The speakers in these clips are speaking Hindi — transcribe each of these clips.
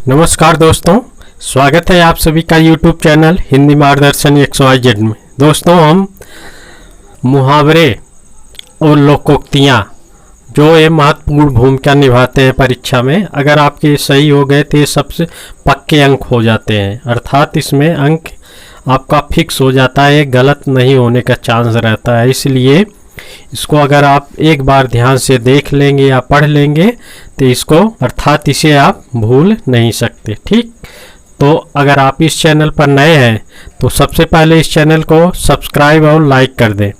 नमस्कार दोस्तों, स्वागत है आप सभी का YouTube चैनल हिंदी मार्गदर्शन XYZ में। दोस्तों, हम मुहावरे और लोकोक्तियाँ जो ये महत्वपूर्ण भूमिका निभाते हैं परीक्षा में, अगर आपके सही हो गए तो ये सबसे पक्के अंक हो जाते हैं। अर्थात इसमें अंक आपका फिक्स हो जाता है, गलत नहीं होने का चांस रहता है। इसलिए इसको अगर आप एक बार ध्यान से देख लेंगे या पढ़ लेंगे तो इसको अर्थात इसे आप भूल नहीं सकते। ठीक, तो अगर आप इस चैनल पर नए हैं तो सबसे पहले इस चैनल को सब्सक्राइब और लाइक कर दें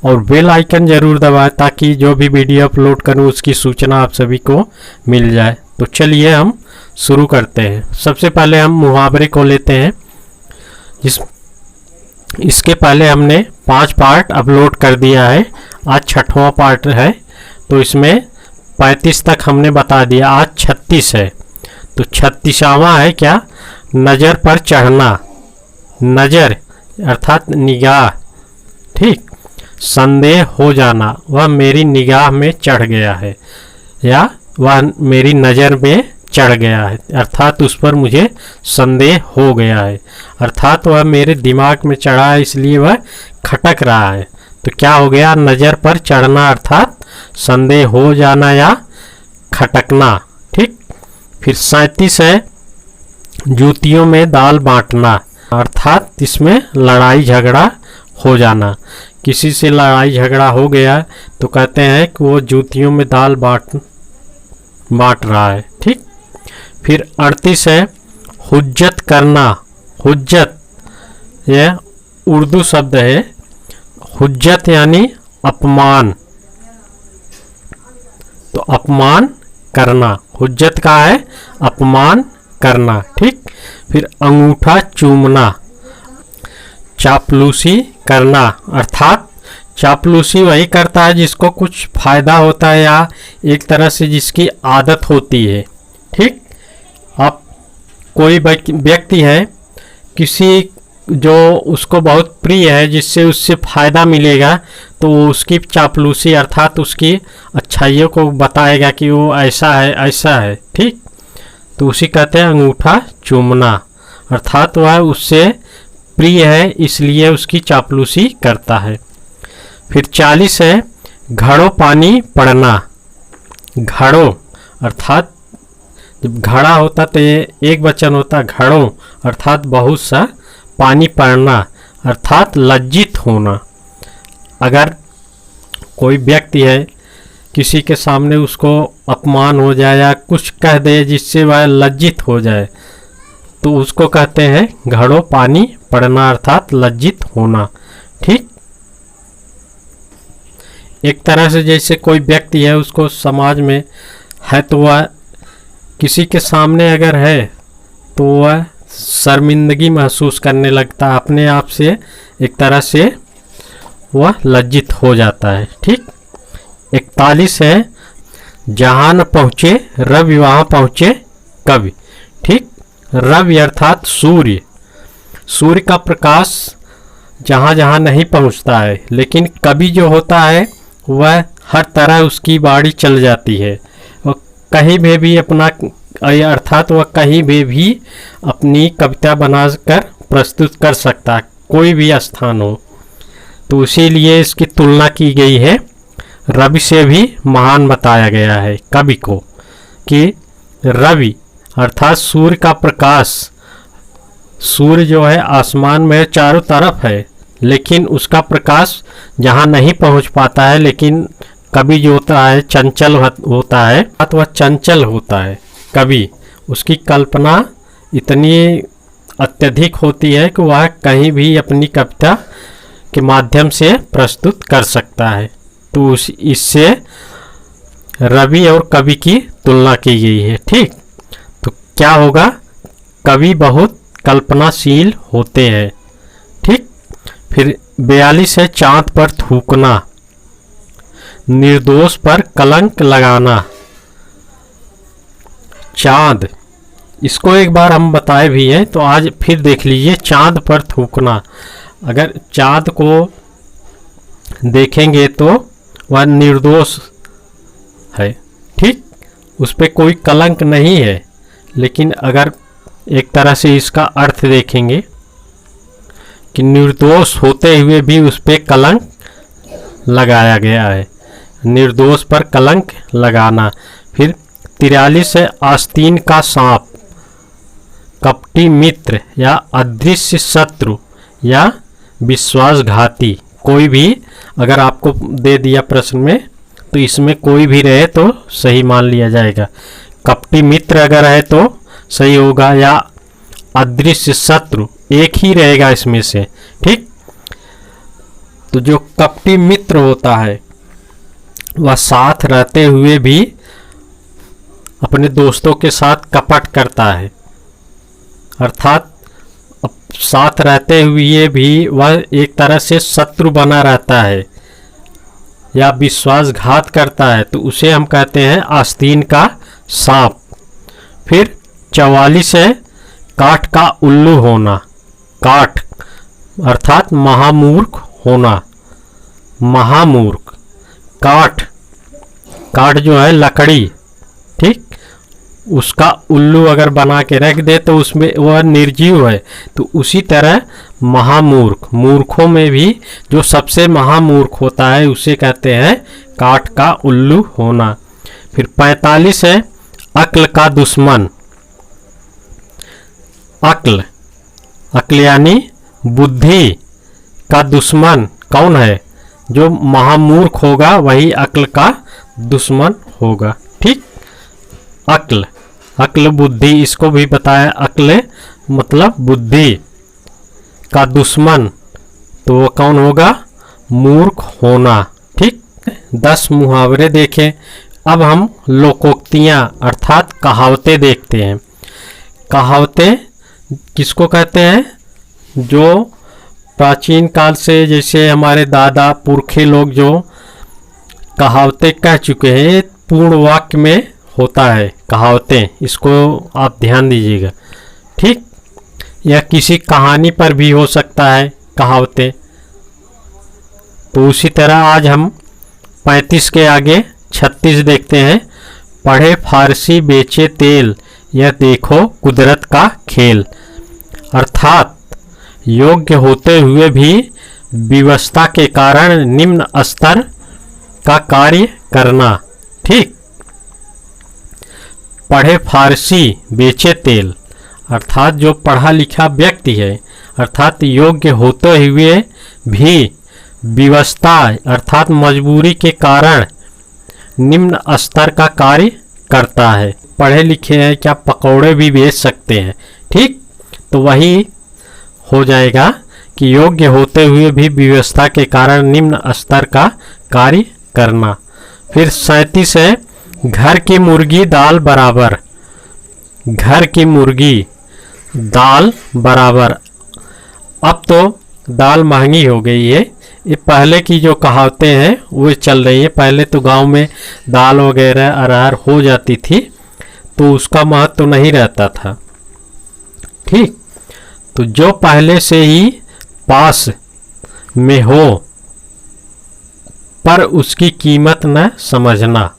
और बेल आइकन ज़रूर दबाएं ताकि जो भी वीडियो अपलोड करूं उसकी सूचना आप सभी को मिल जाए। तो चलिए हम शुरू करते हैं। सबसे पहले हम मुहावरे को लेते हैं। इसके पहले हमने 5 पार्ट अपलोड कर दिया है, आज 6वां पार्ट है। तो इसमें 35 तक हमने बता दिया, आज 36 है। तो 36वां है क्या? नज़र पर चढ़ना। नज़र अर्थात निगाह। ठीक, संदेह हो जाना, वह मेरी निगाह में चढ़ गया है या वह मेरी नज़र में चढ़ गया है, अर्थात उस पर मुझे संदेह हो गया है, अर्थात वह मेरे दिमाग में चढ़ा है इसलिए वह खटक रहा है। तो क्या हो गया? नज़र पर चढ़ना अर्थात संदेह हो जाना या खटकना। ठीक, फिर 37 है जूतियों में दाल बांटना, अर्थात इसमें लड़ाई झगड़ा हो जाना। किसी से लड़ाई झगड़ा हो गया तो कहते हैं कि वो जूतियों में दाल बांट रहा है। ठीक, फिर 38 है हुज्जत करना। हुज्जत यह उर्दू शब्द है। हुज्जत यानी अपमान, तो अपमान करना। हुज्जत का है अपमान करना। ठीक, फिर अंगूठा चूमना, चापलूसी करना, अर्थात चापलूसी वही करता है जिसको कुछ फायदा होता है या एक तरह से जिसकी आदत होती है। ठीक, आप कोई व्यक्ति है किसी जो उसको बहुत प्रिय है, जिससे उससे फायदा मिलेगा, तो वो उसकी चापलूसी अर्थात उसकी अच्छाइयों को बताएगा कि वो ऐसा है ऐसा है। ठीक, तो उसी कहते हैं अंगूठा चूमना, अर्थात वह उससे प्रिय है इसलिए उसकी चापलूसी करता है। फिर 40 है घड़ों पानी पड़ना। घड़ों अर्थात जब घड़ा होता तो ये एक वचन होता, घड़ों अर्थात बहुत सा, पानी पड़ना अर्थात लज्जित होना। अगर कोई व्यक्ति है किसी के सामने उसको अपमान हो जाए या कुछ कह दे जिससे वह लज्जित हो जाए तो उसको कहते हैं घड़ों पानी पड़ना अर्थात लज्जित होना। ठीक, एक तरह से जैसे कोई व्यक्ति है उसको समाज में है तो वह किसी के सामने अगर है तो वह शर्मिंदगी महसूस करने लगता है, अपने आप से एक तरह से वह लज्जित हो जाता है। ठीक, 41 है जहाँ न पहुँचे रवि वहाँ पहुँचे कवि। ठीक, रवि अर्थात सूर्य। सूर्य का प्रकाश जहाँ जहाँ नहीं पहुँचता है, लेकिन कवि जो होता है वह हर तरह उसकी बाड़ी चल जाती है। वह कहीं भी अपना अर्थात वह कहीं भी अपनी कविता बनाकर प्रस्तुत कर सकता है, कोई भी स्थान हो। तो इसीलिए इसकी तुलना की गई है, रवि से भी महान बताया गया है कवि को, कि रवि अर्थात सूर्य का प्रकाश। सूर्य जो है आसमान में चारों तरफ है, लेकिन उसका प्रकाश जहाँ नहीं पहुँच पाता है, लेकिन कवि जो होता है चंचल होता है, वह चंचल होता है। कवि उसकी कल्पना इतनी अत्यधिक होती है कि वह कहीं भी अपनी कविता के माध्यम से प्रस्तुत कर सकता है। तो इससे रवि और कवि की तुलना की गई है। ठीक, तो क्या होगा? कवि बहुत कल्पनाशील होते हैं। ठीक, फिर 42 है चाँद पर थूकना, निर्दोष पर कलंक लगाना। चाँद, इसको एक बार हम बताए भी हैं तो आज फिर देख लीजिए। चाँद पर थूकना, अगर चाँद को देखेंगे तो वह निर्दोष है। ठीक, उस पर कोई कलंक नहीं है, लेकिन अगर एक तरह से इसका अर्थ देखेंगे कि निर्दोष होते हुए भी उस पर कलंक लगाया गया है, निर्दोष पर कलंक लगाना। फिर 43 है, आस्तीन का सांप, कपटी मित्र या अदृश्य शत्रु या विश्वासघाती। कोई भी अगर आपको दे दिया प्रश्न में तो इसमें कोई भी रहे तो सही मान लिया जाएगा। कपटी मित्र अगर है तो सही होगा, या अदृश्य शत्रु एक ही रहेगा इसमें से। ठीक, तो जो कपटी मित्र होता है वह साथ रहते हुए भी अपने दोस्तों के साथ कपट करता है, अर्थात साथ रहते हुए भी वह एक तरह से शत्रु बना रहता है या विश्वासघात करता है, तो उसे हम कहते हैं आस्तीन का सांप। फिर 44 है, काठ का उल्लू होना, काठ अर्थात महामूर्ख होना, महामूर्ख। काठ, काठ जो है लकड़ी, ठीक, उसका उल्लू अगर बना के रख दे तो उसमें वह निर्जीव है, तो उसी तरह महामूर्ख, मूर्खों में भी जो सबसे महामूर्ख होता है उसे कहते हैं काठ का उल्लू होना। फिर 45 है, अक्ल का दुश्मन, अक्ल, अक्ल यानी बुद्धि का दुश्मन कौन है? जो महामूर्ख होगा वही अक्ल का दुश्मन होगा। ठीक, अक्ल, अक्ल बुद्धि, इसको भी बताया, अक्ल मतलब बुद्धि का दुश्मन, तो वो कौन होगा? मूर्ख होना। ठीक, 10 मुहावरे देखें। अब हम लोकोक्तियाँ अर्थात कहावतें देखते हैं। कहावतें किसको कहते हैं? जो प्राचीन काल से जैसे हमारे दादा पुरखे लोग जो कहावतें कह चुके हैं, पूर्ण वाक्य में होता है कहावतें, इसको आप ध्यान दीजिएगा। ठीक, या किसी कहानी पर भी हो सकता है कहावतें। तो उसी तरह आज हम 35 के आगे 36 देखते हैं। पढ़े फारसी बेचे तेल, यह देखो कुदरत का खेल, अर्थात योग्य होते हुए भी विवशता के कारण निम्न स्तर का कार्य करना। ठीक, पढ़े फारसी बेचे तेल, अर्थात जो पढ़ा लिखा व्यक्ति है, अर्थात योग्य होते हुए भी विवशता अर्थात मजबूरी के कारण निम्न स्तर का कार्य करता है। पढ़े लिखे हैं, क्या पकौड़े भी बेच सकते हैं। ठीक, तो वही हो जाएगा कि योग्य होते हुए भी विवशता के कारण निम्न स्तर का कार्य करना। फिर 37 है, घर की मुर्गी दाल बराबर, घर की मुर्गी दाल बराबर। अब तो दाल महंगी हो गई है, ये पहले की जो कहावतें हैं वो चल रही है। पहले तो गांव में दाल वगैरह अरहर हो जाती थी तो उसका महत्व तो नहीं रहता था। ठीक, तो जो पहले से ही पास में हो पर उसकी कीमत न समझना।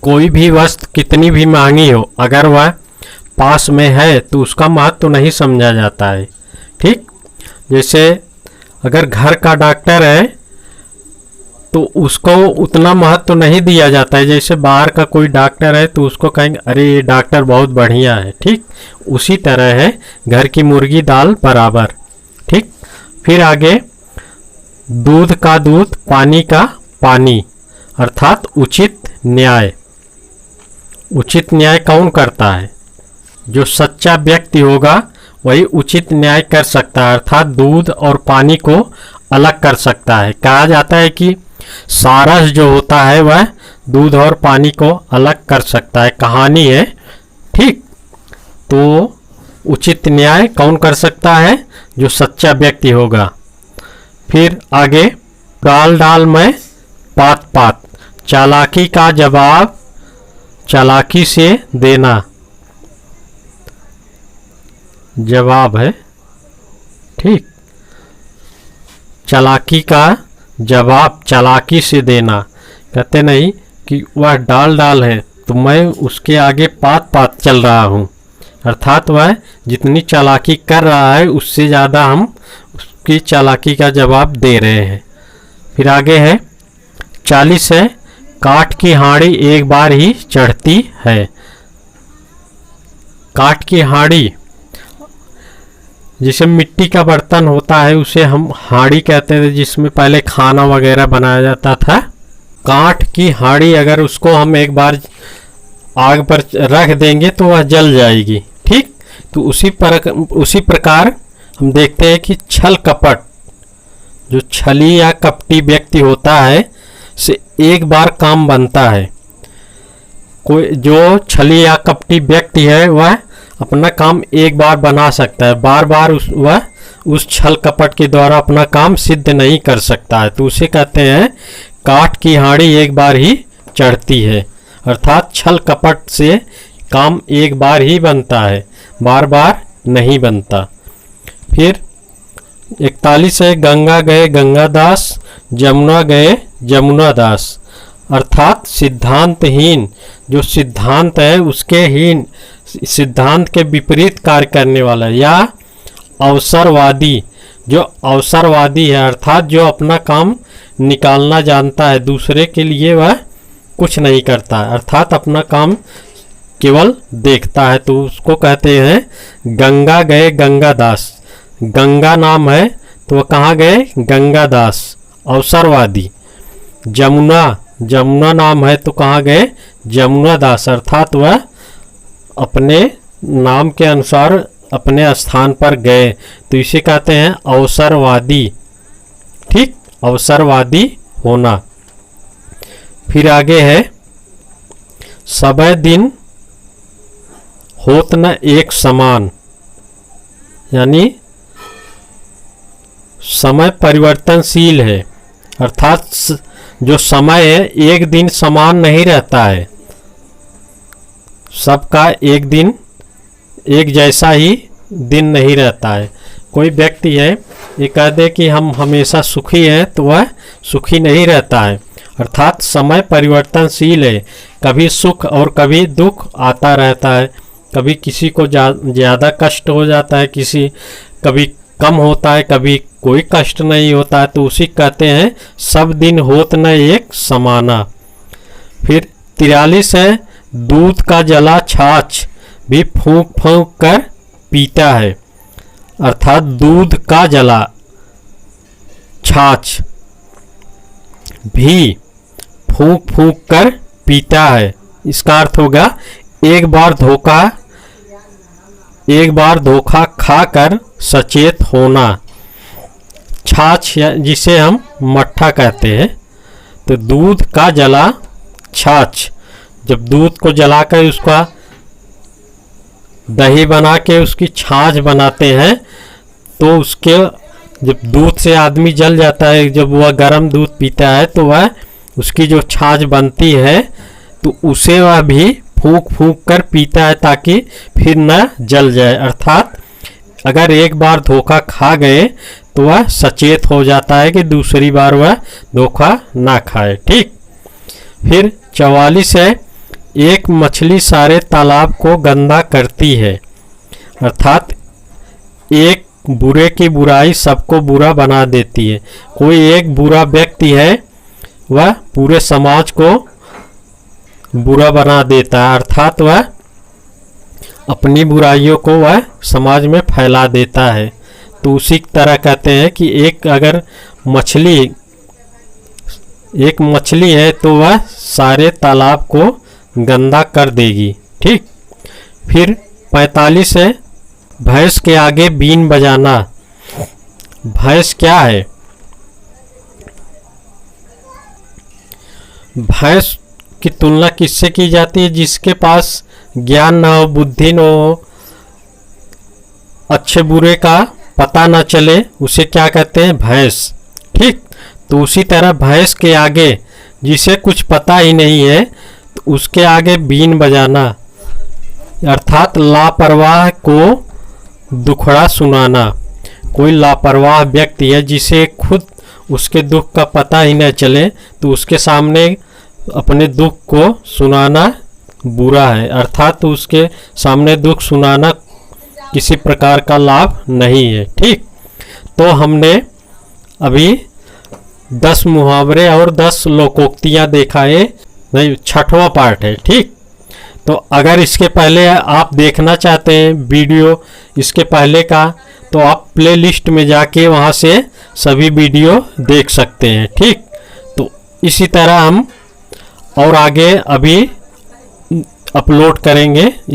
कोई भी वस्तु कितनी भी महंगी हो, अगर वह पास में है तो उसका महत्व तो नहीं समझा जाता है। ठीक, जैसे अगर घर का डॉक्टर है तो उसको उतना महत्व नहीं दिया जाता है। जैसे बाहर का कोई डॉक्टर है तो उसको कहेंगे अरे ये डॉक्टर बहुत बढ़िया है। ठीक, उसी तरह है घर की मुर्गी दाल बराबर। ठीक, फिर आगे दूध का दूध पानी का पानी, अर्थात उचित न्याय। उचित न्याय कौन करता है? जो सच्चा व्यक्ति होगा वही उचित न्याय कर सकता है, अर्थात दूध और पानी को अलग कर सकता है। कहा जाता है कि सारस जो होता है वह दूध और पानी को अलग कर सकता है, कहानी है। ठीक, तो उचित न्याय कौन कर सकता है? जो सच्चा व्यक्ति होगा। फिर आगे डाल डाल में पात पात, चालाकी का जवाब चालाकी से देना, जवाब है। ठीक, चालाकी का जवाब चालाकी से देना। कहते नहीं कि वह डाल डाल है तो मैं उसके आगे पात पात चल रहा हूँ। अर्थात वह जितनी चालाकी कर रहा है उससे ज़्यादा हम उसकी चालाकी का जवाब दे रहे हैं। फिर आगे है 40 है, काठ की हांडी एक बार ही चढ़ती है। काठ की हांडी, जिसे मिट्टी का बर्तन होता है उसे हम हांडी कहते थे, जिसमें पहले खाना वगैरह बनाया जाता था। काठ की हांडी अगर उसको हम एक बार आग पर रख देंगे तो वह जल जाएगी। ठीक, तो उसी प्रकार हम देखते हैं कि छल कपट, जो छली या कपटी व्यक्ति होता है से एक बार काम बनता है। कोई जो छली या कपटी व्यक्ति है वह अपना काम एक बार बना सकता है, बार बार वह उस छल कपट के द्वारा अपना काम सिद्ध नहीं कर सकता है। तो उसे कहते हैं काठ की हांडी एक बार ही चढ़ती है। अर्थात छल कपट से काम एक बार ही बनता है, बार बार नहीं बनता। फिर 41 है, गंगा गए गंगादास, जमुना गए जमुना दास। अर्थात सिद्धांतहीन, जो सिद्धांत है उसके हीन, सिद्धांत के विपरीत कार्य करने वाला, या अवसरवादी, जो अवसरवादी है अर्थात जो अपना काम निकालना जानता है, दूसरे के लिए वह कुछ नहीं करता है, अर्थात अपना काम केवल देखता है, तो उसको कहते हैं गंगा गए गंगादास। गंगा नाम है तो वह कहाँ गए? गंगादास, अवसरवादी। जमुना, जमुना नाम है तो कहाँ गए? जमुना दास, अर्थात वह अपने नाम के अनुसार अपने स्थान पर गए, तो इसे कहते हैं अवसरवादी। ठीक, अवसरवादी होना। फिर आगे है सबे दिन होत न एक समान, यानी समय परिवर्तनशील है, अर्थात जो समय है एक दिन समान नहीं रहता है, सबका एक दिन एक जैसा ही दिन नहीं रहता है। कोई व्यक्ति है ये कह दे कि हम हमेशा सुखी हैं तो वह सुखी नहीं रहता है, अर्थात समय परिवर्तनशील है, कभी सुख और कभी दुख आता रहता है, कभी किसी को ज़्यादा कष्ट हो जाता है, कभी कम होता है, कभी कोई कष्ट नहीं होता है, तो उसी कहते हैं सब दिन होत न एक समाना। फिर 43 है, दूध का जला छाछ भी फूंक फूंक कर पीता है। अर्थात दूध का जला छाछ भी फूंक फूंक कर पीता है। इसका अर्थ होगा एक बार धोखा खाकर सचेत होना। छाछ जिसे हम मट्ठा कहते हैं, तो दूध का जला छाछ, जब दूध को जलाकर उसका दही बना के उसकी छाछ बनाते हैं, तो उसके जब दूध से आदमी जल जाता है, जब वह गर्म दूध पीता है तो वह उसकी जो छाछ बनती है तो उसे वह भी फूंक फूंक कर पीता है ताकि फिर न जल जाए। अर्थात अगर एक बार धोखा खा गए तो वह सचेत हो जाता है कि दूसरी बार वह धोखा ना खाए। ठीक, फिर 44 है, एक मछली सारे तालाब को गंदा करती है। अर्थात एक बुरे की बुराई सबको बुरा बना देती है। कोई एक बुरा व्यक्ति है वह पूरे समाज को बुरा बना देता है, अर्थात वह अपनी बुराइयों को वह समाज में फैला देता है। तो उसी तरह कहते हैं कि एक मछली है तो वह सारे तालाब को गंदा कर देगी। ठीक, फिर 45 है, भैंस के आगे बीन बजाना। भैंस क्या है? भैंस की तुलना किससे की जाती है? जिसके पास ज्ञान न हो, बुद्धि न हो, अच्छे बुरे का पता न चले, उसे क्या कहते हैं? भैंस। ठीक, तो उसी तरह भैंस के आगे जिसे कुछ पता ही नहीं है तो उसके आगे बीन बजाना, अर्थात लापरवाह को दुखड़ा सुनाना। कोई लापरवाह व्यक्ति है जिसे खुद उसके दुख का पता ही न चले तो उसके सामने अपने दुख को सुनाना बुरा है, अर्थात उसके सामने दुख सुनाना किसी प्रकार का लाभ नहीं है। ठीक, तो हमने अभी 10 मुहावरे और 10 लोकोक्तियां देखा है, नहीं 6वां पार्ट है। ठीक, तो अगर इसके पहले आप देखना चाहते हैं वीडियो इसके पहले का, तो आप प्लेलिस्ट में जाके वहाँ से सभी वीडियो देख सकते हैं। ठीक, तो इसी तरह हम और आगे अभी अपलोड करेंगे।